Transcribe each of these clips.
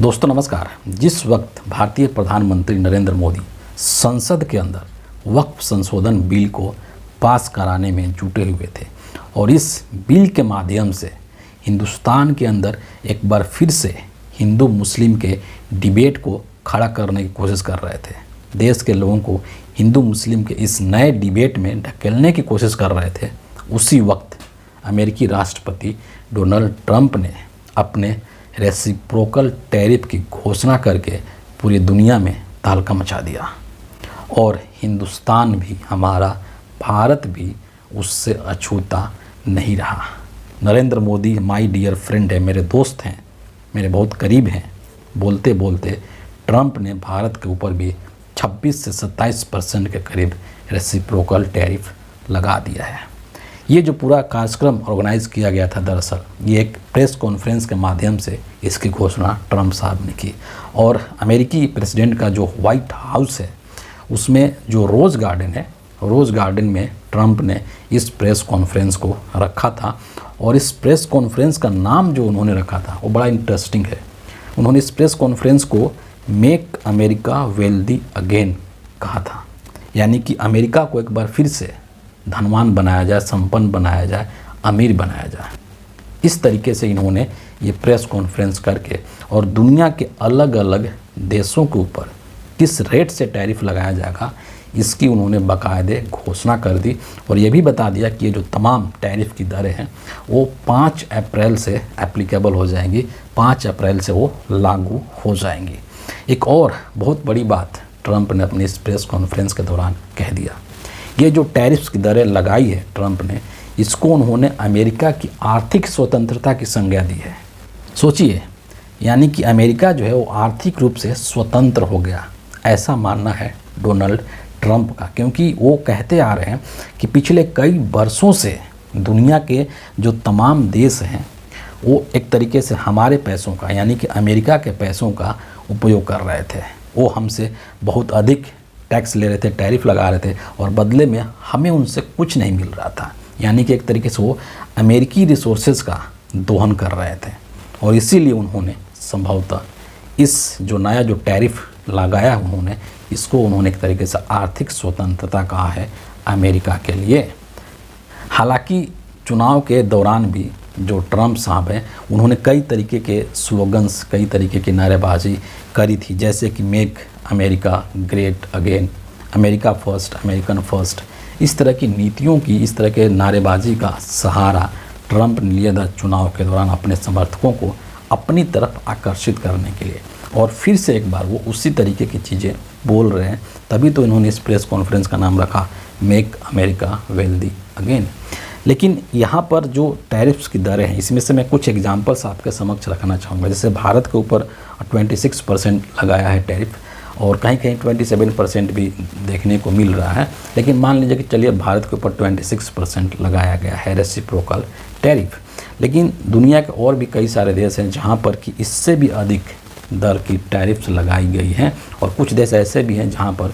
दोस्तों नमस्कार। जिस वक्त भारतीय प्रधानमंत्री नरेंद्र मोदी संसद के अंदर वक्फ संशोधन बिल को पास कराने में जुटे हुए थे और इस बिल के माध्यम से हिंदुस्तान के अंदर एक बार फिर से हिंदू मुस्लिम के डिबेट को खड़ा करने की कोशिश कर रहे थे, देश के लोगों को हिंदू मुस्लिम के इस नए डिबेट में ढकेलने की कोशिश कर रहे थे, उसी वक्त अमेरिकी राष्ट्रपति डोनाल्ड ट्रंप ने अपने रेसिप्रोकल टैरिफ की घोषणा करके पूरी दुनिया में तहलका मचा दिया और हिंदुस्तान भी, हमारा भारत भी उससे अछूता नहीं रहा। Narendra Modi my dear friend है, मेरे दोस्त हैं, मेरे बहुत करीब हैं। बोलते बोलते ट्रंप ने भारत के ऊपर भी 26 से 27% के करीब रेसिप्रोकल टैरिफ लगा दिया है। ये जो पूरा कार्यक्रम ऑर्गेनाइज किया गया था, दरअसल ये एक प्रेस कॉन्फ्रेंस के माध्यम से इसकी घोषणा ट्रंप साहब ने की और अमेरिकी प्रेसिडेंट का जो वाइट हाउस है उसमें जो रोज़ गार्डन है, रोज़ गार्डन में ट्रंप ने इस प्रेस कॉन्फ्रेंस को रखा था और इस प्रेस कॉन्फ्रेंस का नाम जो उन्होंने रखा था वो बड़ा इंटरेस्टिंग है। उन्होंने इस प्रेस कॉन्फ्रेंस को मेक अमेरिका वेल्दी अगेन कहा था, यानी कि अमेरिका को एक बार फिर से धनवान बनाया जाए, संपन्न बनाया जाए, अमीर बनाया जाए। इस तरीके से इन्होंने ये प्रेस कॉन्फ्रेंस करके और दुनिया के अलग अलग देशों के ऊपर किस रेट से टैरिफ लगाया जाएगा इसकी उन्होंने बाकायदे घोषणा कर दी और ये भी बता दिया कि ये जो तमाम टैरिफ की दरें हैं वो 5 अप्रैल से एप्लीकेबल हो जाएंगी, 5 अप्रैल से वो लागू हो जाएंगी। एक और बहुत बड़ी बात ट्रंप ने अपनी इस प्रेस कॉन्फ्रेंस के दौरान कह दिया। ये जो टैरिफ्स की दरें लगाई है ट्रंप ने, इसको उन्होंने अमेरिका की आर्थिक स्वतंत्रता की संज्ञा दी है। सोचिए, यानी कि अमेरिका जो है वो आर्थिक रूप से स्वतंत्र हो गया, ऐसा मानना है डोनाल्ड ट्रंप का, क्योंकि वो कहते आ रहे हैं कि पिछले कई वर्षों से दुनिया के जो तमाम देश हैं वो एक तरीके से हमारे पैसों का, यानी कि अमेरिका के पैसों का उपयोग कर रहे थे। वो हमसे बहुत अधिक टैक्स ले रहे थे, टैरिफ लगा रहे थे और बदले में हमें उनसे कुछ नहीं मिल रहा था, यानी कि एक तरीके से वो अमेरिकी रिसोर्सेज का दोहन कर रहे थे और इसीलिए उन्होंने संभवतः इस जो नया जो टैरिफ लगाया उन्होंने एक तरीके से आर्थिक स्वतंत्रता कहा है अमेरिका के लिए। हालांकि चुनाव के दौरान भी जो ट्रंप साहब हैं उन्होंने कई तरीके के स्लोगन्स, कई तरीके की नारेबाजी करी थी, जैसे कि make America great again, America first, American first. इस तरह की नीतियों की, इस तरह के नारेबाजी का सहारा ट्रंप ने लिया था चुनाव के दौरान अपने समर्थकों को अपनी तरफ आकर्षित करने के लिए और फिर से एक बार वो उसी तरीके की चीज़ें बोल रहे हैं, तभी तो इन्होंने इस प्रेस कॉन्फ्रेंस का नाम रखा मेक अमेरिका वेल्दी अगेन। लेकिन यहाँ पर जो टैरिफ्स की दरें हैं इसमें से मैं कुछ एग्जांपल्स आपके समक्ष रखना चाहूँगा। जैसे भारत के ऊपर 26% लगाया है टैरिफ और कहीं कहीं 27% भी देखने को मिल रहा है, लेकिन मान लीजिए कि चलिए भारत के ऊपर 26% लगाया गया है रेसिप्रोकल टैरिफ। लेकिन दुनिया के और भी कई सारे देश हैं जहाँ पर कि इससे भी अधिक दर की टैरिफ्स लगाई गई हैं और कुछ देश ऐसे भी हैं जहाँ पर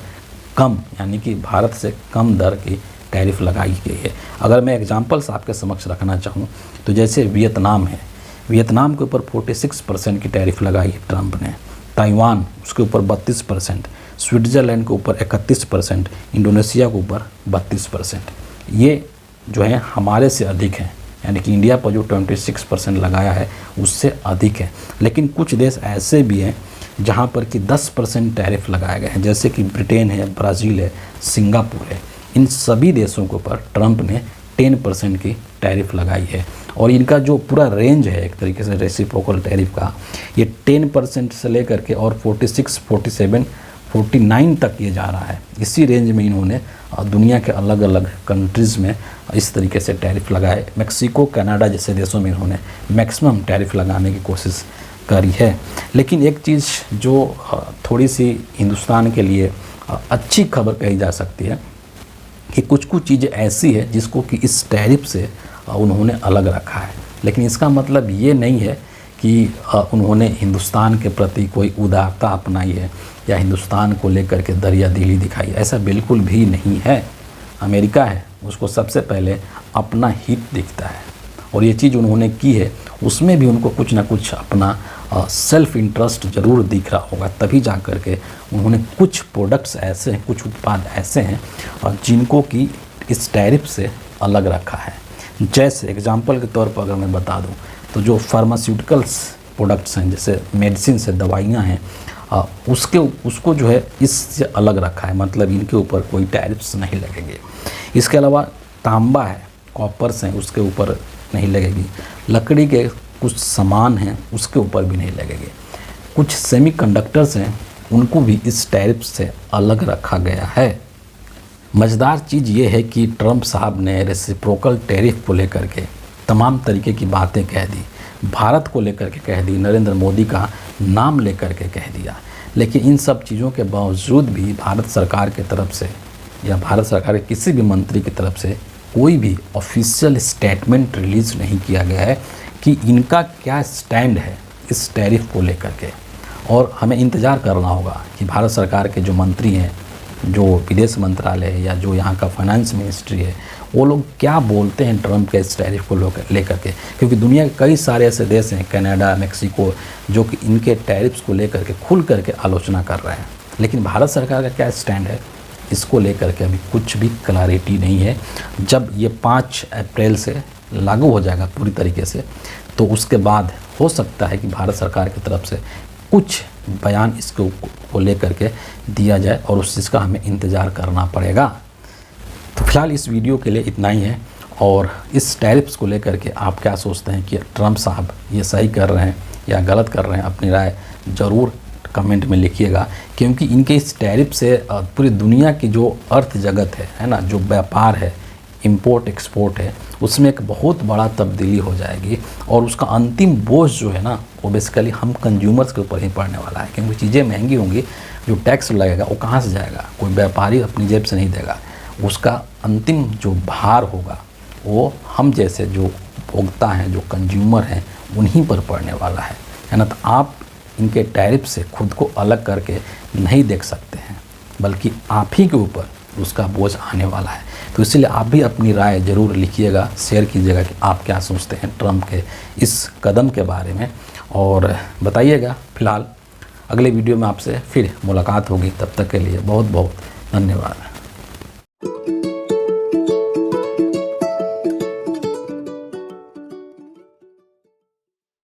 कम, यानी कि भारत से कम दर की टैरिफ लगाई गई है। अगर मैं एग्जांपल्स आपके समक्ष रखना चाहूँ तो जैसे वियतनाम है, वियतनाम के ऊपर 46% की टैरिफ लगाई है ट्रंप ने, ताइवान उसके ऊपर 32%, स्विट्ज़रलैंड के ऊपर 31%, इंडोनेशिया के ऊपर 32%। ये जो है हमारे से अधिक हैं, यानी कि इंडिया पर जो 26% लगाया है उससे अधिक है। लेकिन कुछ देश ऐसे भी हैं जहाँ पर कि 10% टैरिफ लगाए गए हैं, जैसे कि ब्रिटेन है, ब्राज़ील है, सिंगापुर है। इन सभी देशों के ऊपर ट्रंप ने 10% की टैरिफ लगाई है और इनका जो पूरा रेंज है एक तरीके से रेसिप्रोकल टैरिफ का, ये 10% से लेकर के और 46, 47, 49 तक ये जा रहा है। इसी रेंज में इन्होंने दुनिया के अलग अलग कंट्रीज़ में इस तरीके से टैरिफ लगाए। मेक्सिको, कनाडा जैसे देशों में इन्होंने मैक्सिमम टैरिफ लगाने की कोशिश करी है। लेकिन एक चीज़ जो थोड़ी सी हिंदुस्तान के लिए अच्छी खबर कही जा सकती है कि कुछ चीज़ें ऐसी है जिसको कि इस टैरिफ से उन्होंने अलग रखा है, लेकिन इसका मतलब ये नहीं है कि उन्होंने हिंदुस्तान के प्रति कोई उदारता अपनाई है या हिंदुस्तान को लेकर के दरिया दिली दिखाई, ऐसा बिल्कुल भी नहीं है। अमेरिका है उसको सबसे पहले अपना हित दिखता है और ये चीज़ उन्होंने की है, उसमें भी उनको कुछ ना कुछ अपना सेल्फ इंटरेस्ट ज़रूर दिख रहा होगा, तभी जा कर के उन्होंने कुछ प्रोडक्ट्स ऐसे हैं, कुछ उत्पाद ऐसे हैं जिनको कि इस टैरिफ से अलग रखा है। जैसे एग्जांपल के तौर पर अगर मैं बता दूं तो जो फार्मास्यूटिकल्स प्रोडक्ट्स हैं, जैसे मेडिसिन से दवाइयाँ हैं, उसको जो है इससे अलग रखा है, मतलब इनके ऊपर कोई टैरिफ्स नहीं लगेंगे। इसके अलावा तांबा है, कॉपर्स हैं, उसके ऊपर नहीं लगेगी। लकड़ी के कुछ सामान हैं उसके ऊपर भी नहीं लगेंगे। कुछ सेमीकंडक्टर्स हैं उनको भी इस टैरिफ से अलग रखा गया है। मज़ेदार चीज़ ये है कि ट्रंप साहब ने रेसिप्रोकल टैरिफ को लेकर के तमाम तरीके की बातें कह दी, भारत को लेकर के कह दी, नरेंद्र मोदी का नाम लेकर के कह दिया। लेकिन इन सब चीज़ों के बावजूद भी भारत सरकार की तरफ से या भारत सरकार के किसी भी मंत्री की तरफ से कोई भी ऑफिशियल स्टेटमेंट रिलीज़ नहीं किया गया है कि इनका क्या स्टैंड है इस टैरिफ को लेकर के। और हमें इंतज़ार करना होगा कि भारत सरकार के जो मंत्री हैं, जो विदेश मंत्रालय है या जो यहाँ का फाइनेंस मिनिस्ट्री है, वो लोग क्या बोलते हैं ट्रंप के इस टैरिफ को लेकर के, क्योंकि दुनिया के कई सारे ऐसे देश हैं, कनाडा, मेक्सिको, जो कि इनके टैरिफ्स को लेकर के खुल करके आलोचना कर रहे हैं। लेकिन भारत सरकार का क्या स्टैंड है इसको लेकर के अभी कुछ भी क्लैरिटी नहीं है। जब ये 5 अप्रैल से लागू हो जाएगा पूरी तरीके से, तो उसके बाद हो सकता है कि भारत सरकार की तरफ से कुछ बयान इसको को लेकर के दिया जाए और उस चीज़ का हमें इंतज़ार करना पड़ेगा। तो फिलहाल इस वीडियो के लिए इतना ही है। और इस टैरिफ्स को लेकर के आप क्या सोचते हैं कि ट्रंप साहब ये सही कर रहे हैं या गलत कर रहे हैं? अपनी राय ज़रूर कमेंट में लिखिएगा, क्योंकि इनके इस टैरिफ से पूरी दुनिया की जो अर्थ जगत है ना, जो व्यापार है, इंपोर्ट एक्सपोर्ट है, उसमें एक बहुत बड़ा तब्दीली हो जाएगी। और उसका अंतिम बोझ जो है ना, वो बेसिकली हम कंज्यूमर्स के ऊपर ही पड़ने वाला है, क्योंकि चीज़ें महंगी होंगी, जो टैक्स लगेगा वो कहाँ से जाएगा? कोई व्यापारी अपनी जेब से नहीं देगा। उसका अंतिम जो भार होगा वो हम जैसे जो उपभोक्ता हैं, जो कंज्यूमर हैं, उन्हीं पर पड़ने वाला है ना। तो आप इनके टैरिफ से खुद को अलग करके नहीं देख सकते हैं, बल्कि आप ही के ऊपर उसका बोझ आने वाला है। तो इसलिए आप भी अपनी राय ज़रूर लिखिएगा, शेयर कीजिएगा कि आप क्या सोचते हैं ट्रंप के इस कदम के बारे में, और बताइएगा। फिलहाल अगले वीडियो में आपसे फिर मुलाकात होगी, तब तक के लिए बहुत बहुत धन्यवाद।